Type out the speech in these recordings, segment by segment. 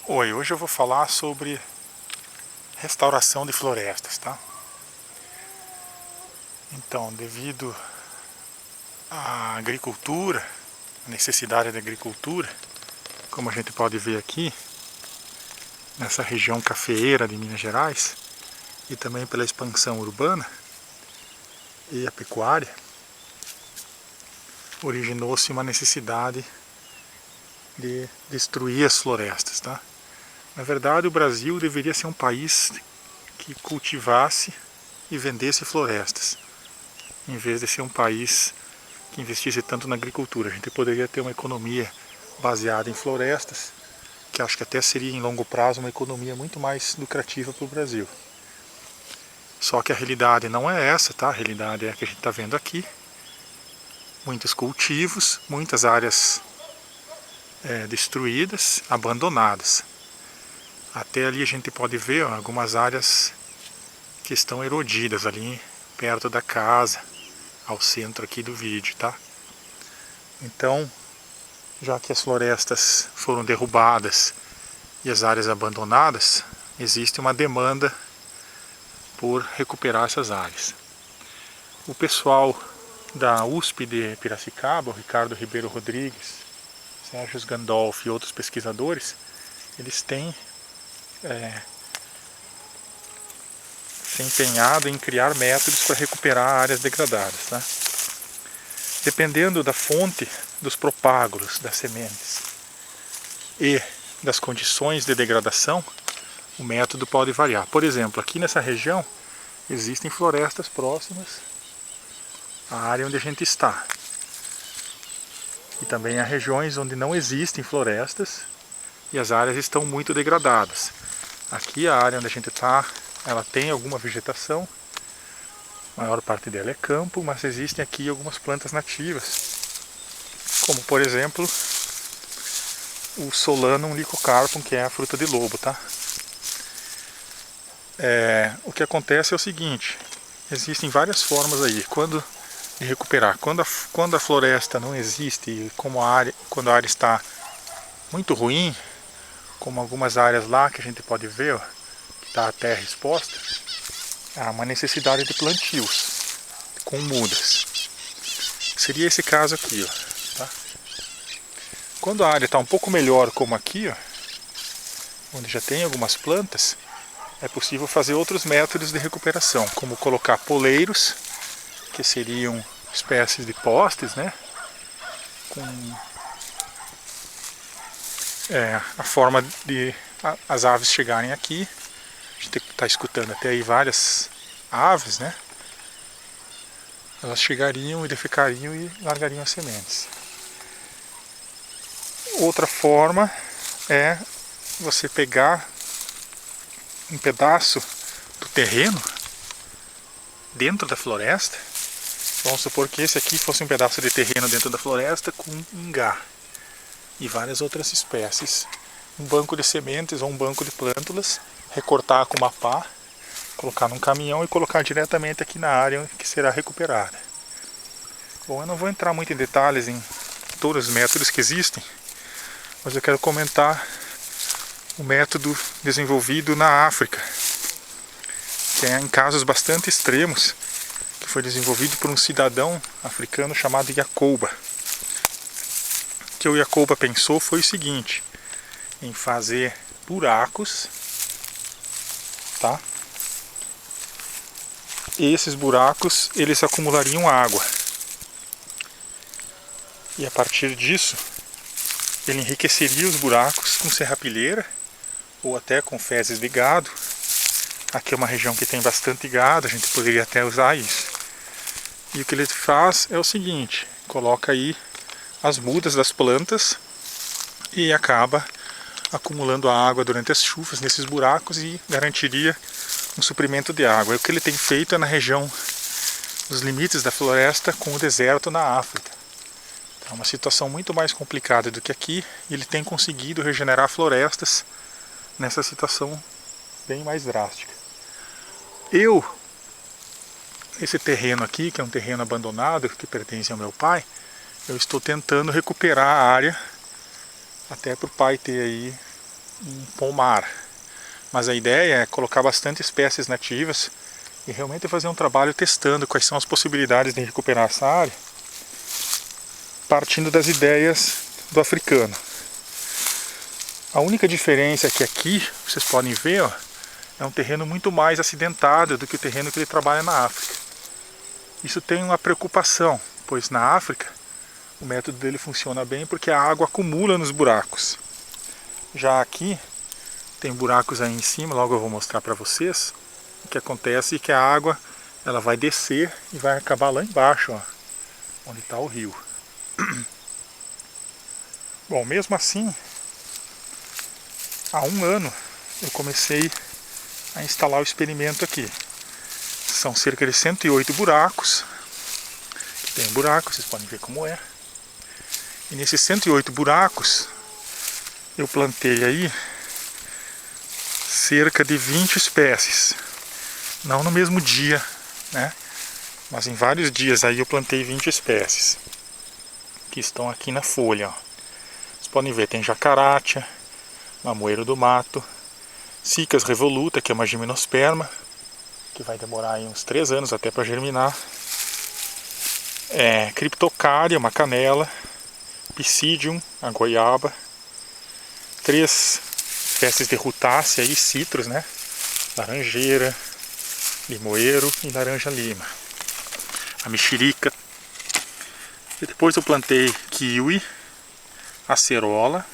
Oi, hoje eu vou falar sobre restauração de florestas, tá? Então, devido à agricultura, à necessidade da agricultura, como a gente pode ver aqui, nessa região cafeeira de Minas Gerais, e também pela expansão urbana e a pecuária, originou-se uma necessidade de destruir as florestas, tá? Na verdade, o Brasil deveria ser um país que cultivasse e vendesse florestas, em vez de ser um país que investisse tanto na agricultura. A gente poderia ter uma economia baseada em florestas, que acho que até seria em longo prazo uma economia muito mais lucrativa para o Brasil. Só que a realidade não é essa, tá? A realidade é a que a gente está vendo aqui. Muitos cultivos, muitas áreas destruídas, abandonadas. Até ali a gente pode ver algumas áreas que estão erodidas ali perto da casa, ao centro aqui do vídeo, tá? Então, já que as florestas foram derrubadas e as áreas abandonadas, existe uma demanda por recuperar essas áreas. O pessoal da USP de Piracicaba, o Ricardo Ribeiro Rodrigues, Sérgio Gandolf e outros pesquisadores, eles têm se empenhado em criar métodos para recuperar áreas degradadas, tá? Dependendo da fonte dos propágulos, das sementes e das condições de degradação, o método pode variar. Por exemplo, aqui nessa região existem florestas próximas à área onde a gente está. E também há regiões onde não existem florestas e as áreas estão muito degradadas. Aqui a área onde a gente está, ela tem alguma vegetação, a maior parte dela é campo, mas existem aqui algumas plantas nativas, como por exemplo o Solanum lycocarpum, que é a fruta de lobo, tá? O que acontece é o seguinte: existem várias formas aí de recuperar. Quando a floresta não existe e quando a área está muito ruim, como algumas áreas lá que a gente pode ver, ó, que está a terra exposta, há uma necessidade de plantios com mudas. Seria esse caso aqui, ó, tá? Quando a área está um pouco melhor, como aqui, ó, onde já tem algumas plantas, é possível fazer outros métodos de recuperação, como colocar poleiros, que seriam espécies de postes, né, com a forma de as aves chegarem aqui. A gente está escutando até aí várias aves, né? Elas chegariam e defecariam e largariam as sementes. Outra forma é você pegar um pedaço do terreno dentro da floresta. Vamos supor que esse aqui fosse um pedaço de terreno dentro da floresta com ingá e várias outras espécies. Um banco de sementes ou um banco de plântulas, recortar com uma pá, colocar num caminhão e colocar diretamente aqui na área que será recuperada. Bom, eu não vou entrar muito em detalhes em todos os métodos que existem, mas eu quero comentar o método desenvolvido na África, que é em casos bastante extremos, que foi desenvolvido por um cidadão africano chamado Yacoba. O que o Yacoba pensou foi o seguinte: em fazer buracos, tá? E esses buracos, eles acumulariam água. E a partir disso, ele enriqueceria os buracos com serrapilheira ou até com fezes de gado. Aqui é uma região que tem bastante gado, a gente poderia até usar isso. E o que ele faz é o seguinte: coloca aí as mudas das plantas e acaba acumulando a água durante as chuvas nesses buracos e garantiria um suprimento de água. E o que ele tem feito é na região dos limites da floresta com o deserto na África. É uma situação muito mais complicada do que aqui, e ele tem conseguido regenerar florestas nessa situação bem mais drástica. Esse terreno aqui, que é um terreno abandonado, que pertence ao meu pai, eu estou tentando recuperar a área, até para o pai ter aí um pomar. Mas a ideia é colocar bastante espécies nativas e realmente fazer um trabalho testando quais são as possibilidades de recuperar essa área, partindo das ideias do africano. A única diferença é que aqui, vocês podem ver, ó, é um terreno muito mais acidentado do que o terreno que ele trabalha na África. Isso tem uma preocupação, pois na África o método dele funciona bem porque a água acumula nos buracos. Já aqui tem buracos aí em cima, logo eu vou mostrar para vocês. O que acontece é que a água ela vai descer e vai acabar lá embaixo, ó, onde está o rio. Bom, mesmo assim, há um ano eu comecei a instalar o experimento aqui. São cerca de 108 buracos. Tem um buraco, vocês podem ver como é. E nesses 108 buracos eu plantei aí cerca de 20 espécies. Não no mesmo dia, né? Mas em vários dias aí eu plantei 20 espécies. Que estão aqui na folha, ó. Vocês podem ver, tem jacarátia, mamoeiro do mato, Cicas revoluta, que é uma gimnosperma, que vai demorar aí uns 3 anos até para germinar. Criptocária, uma canela, Psidium, a goiaba, 3 espécies de rutácea e citros, né? Laranjeira, limoeiro e laranja-lima. A mexerica. E depois eu plantei kiwi, acerola,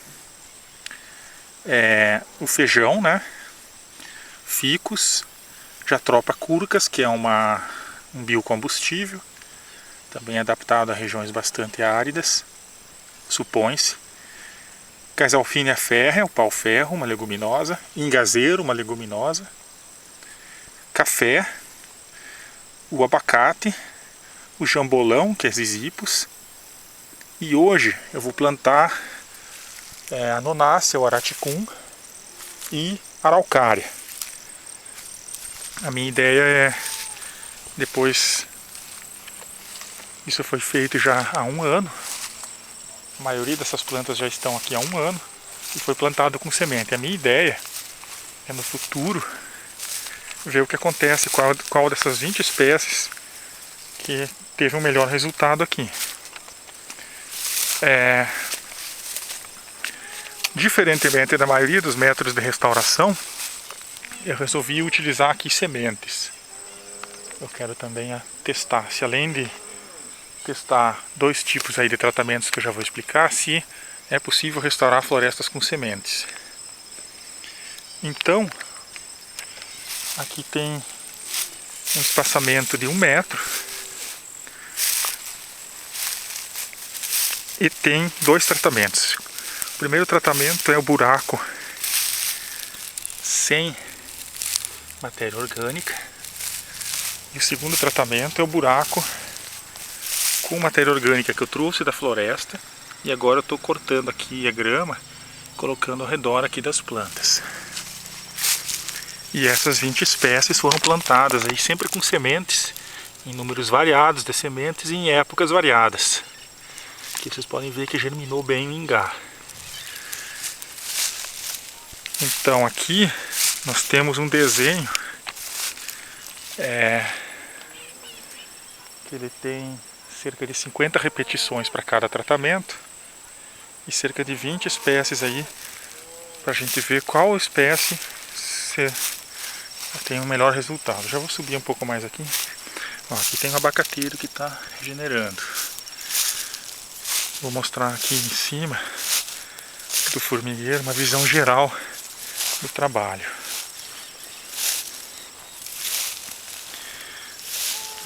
o feijão, né? Ficus, Jatropha curcas, que é um biocombustível, também adaptado a regiões bastante áridas, supõe-se. Casalfinea ferrea, o pau-ferro, uma leguminosa. Ingazeiro, uma leguminosa. Café, o abacate, o jambolão, que é zizipus. E hoje eu vou plantar a nonácea, o araticum e araucária. A minha ideia é, depois, isso foi feito já há um ano, a maioria dessas plantas já estão aqui há um ano e foi plantado com semente. A minha ideia é no futuro ver o que acontece, qual dessas 20 espécies que teve um melhor resultado aqui. Diferentemente da maioria dos métodos de restauração, eu resolvi utilizar aqui sementes. Eu quero também testar, se além de testar 2 tipos aí de tratamentos que eu já vou explicar, se é possível restaurar florestas com sementes. Então, aqui tem um espaçamento de 1 metro e tem 2 tratamentos. O primeiro tratamento é o buraco sem matéria orgânica e o segundo tratamento é o buraco com matéria orgânica que eu trouxe da floresta e agora eu estou cortando aqui a grama, colocando ao redor aqui das plantas. E essas 20 espécies foram plantadas aí sempre com sementes, em números variados de sementes e em épocas variadas. Aqui vocês podem ver que germinou bem o ingá. Então aqui nós temos um desenho que ele tem cerca de 50 repetições para cada tratamento e cerca de 20 espécies aí para a gente ver qual espécie tem o melhor resultado. Já vou subir um pouco mais aqui. Ó, aqui tem um abacateiro que está regenerando. Vou mostrar aqui em cima do formigueiro uma visão geral do trabalho.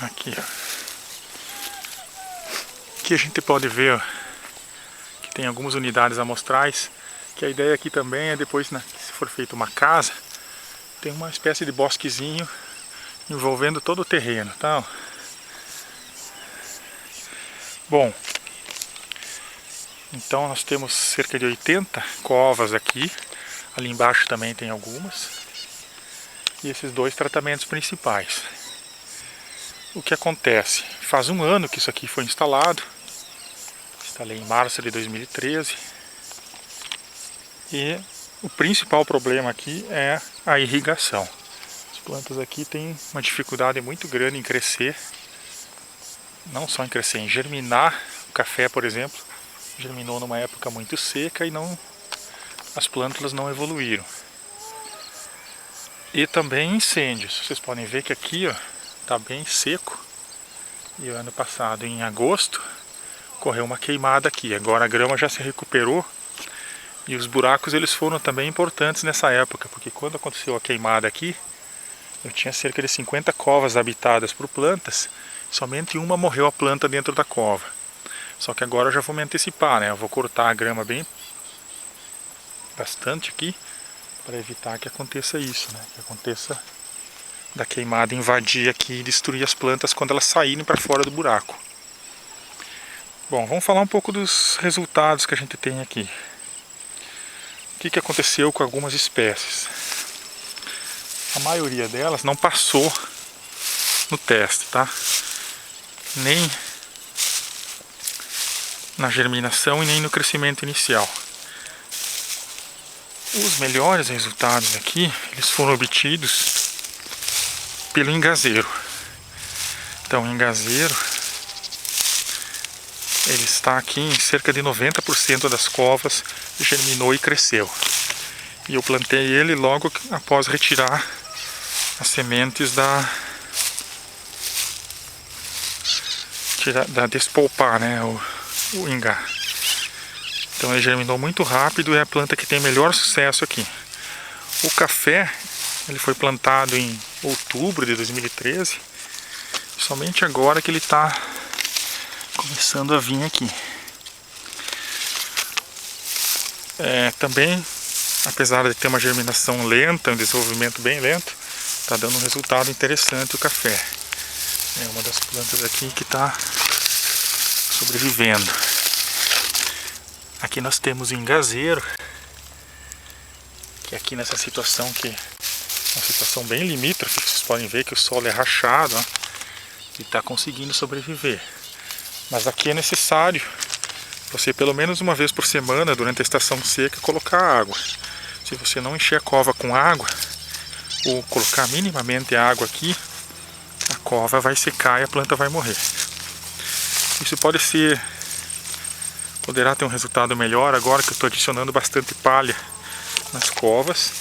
Aqui, ó. Aqui a gente pode ver, ó, que tem algumas unidades amostrais, que a ideia aqui também é depois, né, se for feita uma casa, tem uma espécie de bosquezinho envolvendo todo o terreno, tá? Bom, então nós temos cerca de 80 covas aqui. Ali embaixo também tem algumas. E esses 2 tratamentos principais. O que acontece? Faz um ano que isso aqui foi instalado. Instalei em março de 2013. E O principal problema aqui é a irrigação. As plantas aqui têm uma dificuldade muito grande em crescer, não só em crescer, em germinar. O café, por exemplo, germinou numa época muito seca e as plantas não evoluíram. E também incêndios. Vocês podem ver que aqui está bem seco. E o ano passado, em agosto, ocorreu uma queimada aqui. Agora a grama já se recuperou. E os buracos eles foram também importantes nessa época, porque quando aconteceu a queimada aqui, eu tinha cerca de 50 covas habitadas por plantas. Somente uma morreu a planta dentro da cova. Só que agora eu já vou me antecipar, né? Eu vou cortar a grama bastante aqui, para evitar que aconteça isso, né? Que aconteça da queimada invadir aqui e destruir as plantas quando elas saírem para fora do buraco. Bom, vamos falar um pouco dos resultados que a gente tem aqui. O que aconteceu com algumas espécies? A maioria delas não passou no teste, tá? Nem na germinação e nem no crescimento inicial. Os melhores resultados aqui, eles foram obtidos pelo engazeiro. Então, o engazeiro, ele está aqui em cerca de 90% das covas, germinou e cresceu. E eu plantei ele logo após retirar as sementes da despolpar, né, o ingá. Então ele germinou muito rápido e é a planta que tem melhor sucesso aqui. O café, ele foi plantado em outubro de 2013. Somente agora que ele está começando a vir aqui. Também, apesar de ter uma germinação lenta, um desenvolvimento bem lento, está dando um resultado interessante o café. É uma das plantas aqui que está sobrevivendo. Aqui nós temos o engazeiro, que aqui nessa situação que é uma situação bem limítrofe, vocês podem ver que o solo é rachado, ó, e está conseguindo sobreviver. Mas aqui é necessário você pelo menos uma vez por semana, durante a estação seca, colocar água. Se você não encher a cova com água, ou colocar minimamente água aqui, a cova vai secar e a planta vai morrer. Isso poderá ter um resultado melhor agora que eu estou adicionando bastante palha nas covas.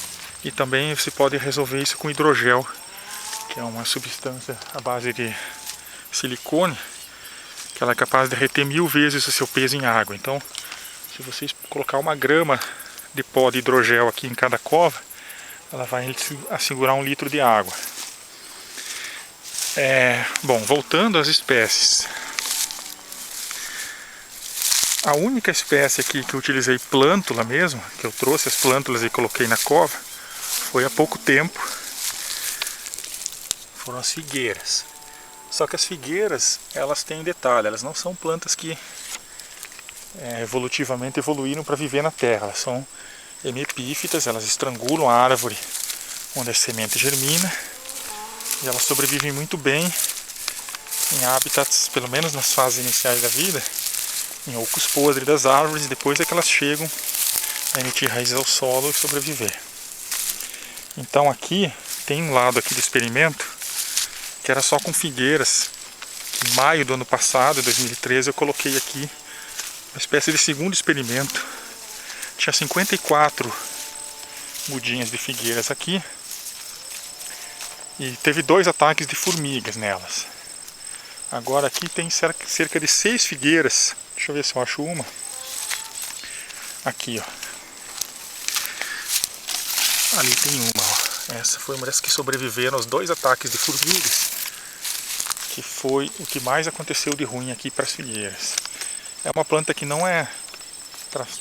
E também você pode resolver isso com hidrogel, que é uma substância à base de silicone, que ela é capaz de reter 1000 vezes o seu peso em água. Então, se vocês colocar uma grama de pó de hidrogel aqui em cada cova, ela vai assegurar 1 litro de água. Bom, voltando às espécies. A única espécie aqui que eu utilizei plântula mesmo, que eu trouxe as plântulas e coloquei na cova, foi há pouco tempo. Foram as figueiras. Só que as figueiras, elas têm um detalhe, elas não são plantas que evolutivamente evoluíram para viver na terra. Elas são hemipífitas, elas estrangulam a árvore onde a semente germina. E elas sobrevivem muito bem em hábitats, pelo menos nas fases iniciais da vida, em ocos podres das árvores. Depois é que elas chegam a emitir raízes ao solo e sobreviver. Então aqui tem um lado aqui do experimento que era só com figueiras. Em maio do ano passado, 2013, eu coloquei aqui uma espécie de segundo experimento. Tinha 54 mudinhas de figueiras aqui e teve 2 ataques de formigas nelas. Agora aqui tem cerca de 6 figueiras. Deixa eu ver se eu acho uma. Aqui, ó. Ali tem uma, ó. Essa foi uma das que sobreviveram aos 2 ataques de formigas, que foi o que mais aconteceu de ruim aqui para as figueiras. É uma planta que não é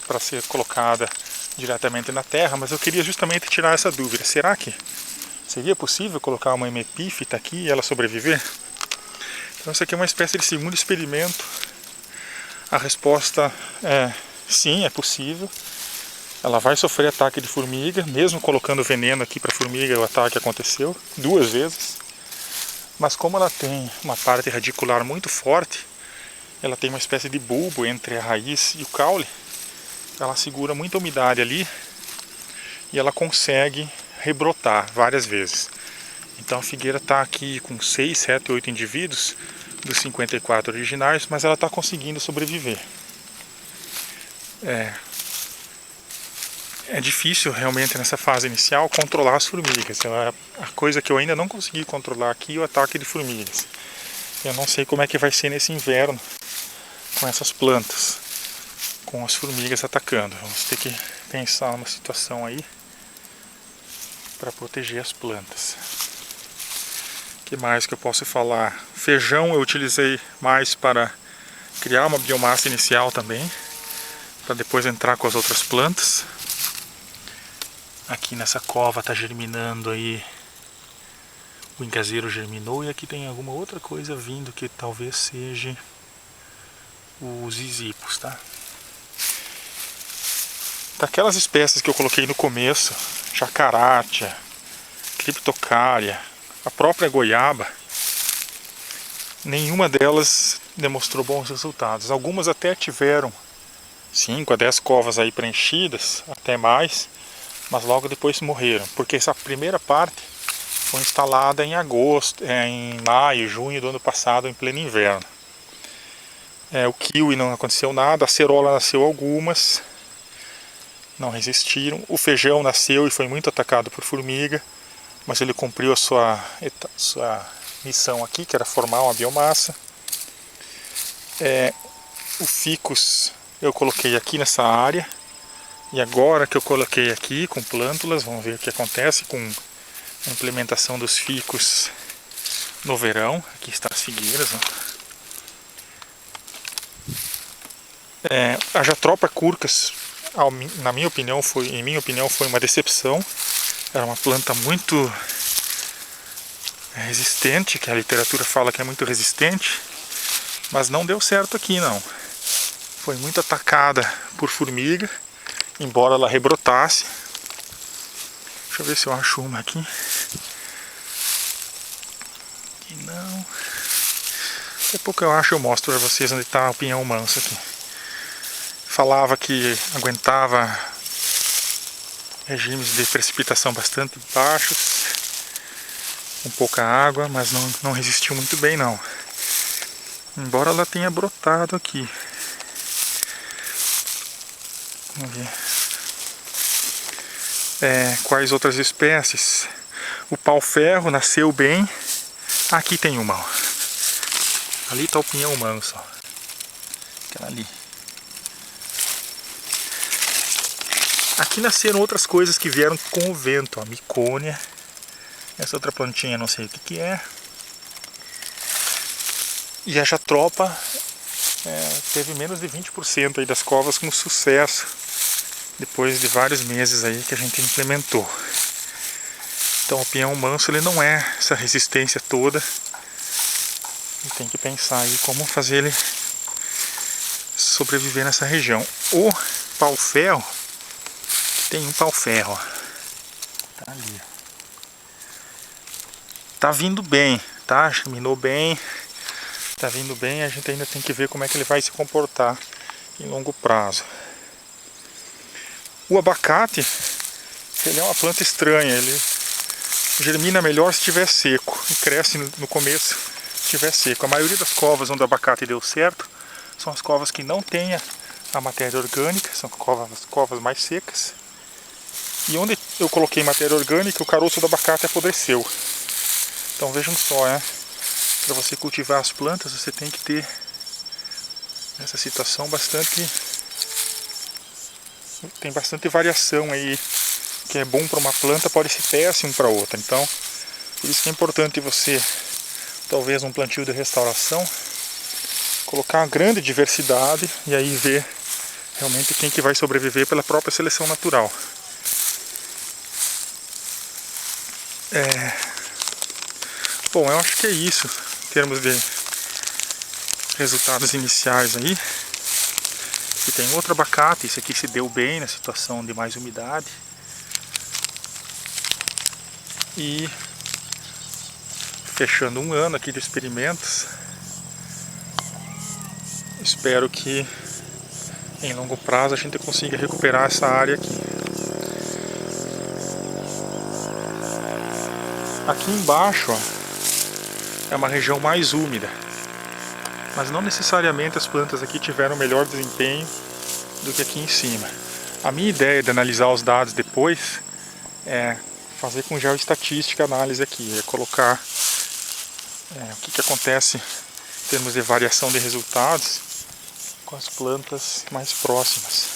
para ser colocada diretamente na terra, mas eu queria justamente tirar essa dúvida. Será que seria possível colocar uma hemipífita aqui e ela sobreviver? Então isso aqui é uma espécie de segundo experimento. A resposta é sim, é possível. Ela vai sofrer ataque de formiga, mesmo colocando veneno aqui para formiga, o ataque aconteceu 2 vezes. Mas como ela tem uma parte radicular muito forte, ela tem uma espécie de bulbo entre a raiz e o caule, ela segura muita umidade ali e ela consegue rebrotar várias vezes. Então a figueira está aqui com 6, 7, 8 indivíduos dos 54 originais, mas ela está conseguindo sobreviver. É difícil realmente nessa fase inicial controlar as formigas. A coisa que eu ainda não consegui controlar aqui é o ataque de formigas. Eu não sei como é que vai ser nesse inverno com essas plantas, com as formigas atacando. Vamos ter que pensar numa situação aí para proteger as plantas. O que mais que eu posso falar? Feijão eu utilizei mais para criar uma biomassa inicial também, para depois entrar com as outras plantas. Aqui nessa cova está germinando aí, o encaseiro germinou, e aqui tem alguma outra coisa vindo que talvez seja os zizipos, tá? Daquelas espécies que eu coloquei no começo, jacarátia, criptocária, a própria goiaba, nenhuma delas demonstrou bons resultados. Algumas até tiveram 5 a 10 covas aí preenchidas, até mais, mas logo depois morreram, porque essa primeira parte foi instalada em agosto, em maio, junho do ano passado, em pleno inverno. O kiwi não aconteceu nada, a cerola nasceu algumas, não resistiram. O feijão nasceu e foi muito atacado por formiga, mas ele cumpriu a sua missão aqui, que era formar uma biomassa. O ficus eu coloquei aqui nessa área, e agora que eu coloquei aqui com plântulas, vamos ver o que acontece com a implementação dos ficus no verão. Aqui estão as figueiras, ó. A Jatropha curcas, em minha opinião foi uma decepção. Era uma planta muito resistente, que a literatura fala que é muito resistente, mas não deu certo aqui não. Foi muito atacada por formiga, embora ela rebrotasse. Deixa eu ver se eu acho uma aqui. Aqui não. Daqui a pouco eu acho, eu mostro para vocês onde está o pinhão manso aqui. Falava que aguentava regimes de precipitação bastante baixos, com pouca água, mas não resistiu muito bem não. Embora ela tenha brotado aqui. Vamos ver. Quais outras espécies? O pau-ferro nasceu bem. Aqui tem uma, ó. Ali está o pinhão manso, ó. Aquela ali. Aqui nasceram outras coisas que vieram com o vento, ó. Micônia. Essa outra plantinha não sei o que é. E a Jatropha teve menos de 20% aí das covas com sucesso, depois de vários meses aí que a gente implementou. Então o pinhão manso ele não é essa resistência toda, e tem que pensar aí como fazer ele sobreviver nessa região. O pau-ferro, tem um pau-ferro, tá ali, tá vindo bem, tá? Germinou bem, tá vindo bem. A gente ainda tem que ver como é que ele vai se comportar em longo prazo. O abacate, ele é uma planta estranha, ele germina melhor se estiver seco e cresce no começo se estiver seco. A maioria das covas onde o abacate deu certo são as covas que não têm a matéria orgânica, são covas mais secas. E onde eu coloquei matéria orgânica, o caroço do abacate apodreceu. Então vejam só, para você cultivar as plantas, você tem que ter essa situação tem bastante variação aí, que é bom para uma planta, pode ser péssimo para outra. Então, por isso que é importante você, talvez um plantio de restauração, colocar uma grande diversidade e aí ver realmente quem que vai sobreviver pela própria seleção natural. Bom, eu acho que é isso em termos de resultados iniciais aí. Aqui tem outro abacate, esse aqui se deu bem na situação de mais umidade. E fechando um ano aqui de experimentos, espero que em longo prazo a gente consiga recuperar essa área aqui. Aqui embaixo, ó, é uma região mais úmida, mas não necessariamente as plantas aqui tiveram melhor desempenho do que aqui em cima. A minha ideia de analisar os dados depois é fazer com geoestatística a análise aqui, é colocar o que acontece em termos de variação de resultados com as plantas mais próximas,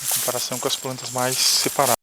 em comparação com as plantas mais separadas.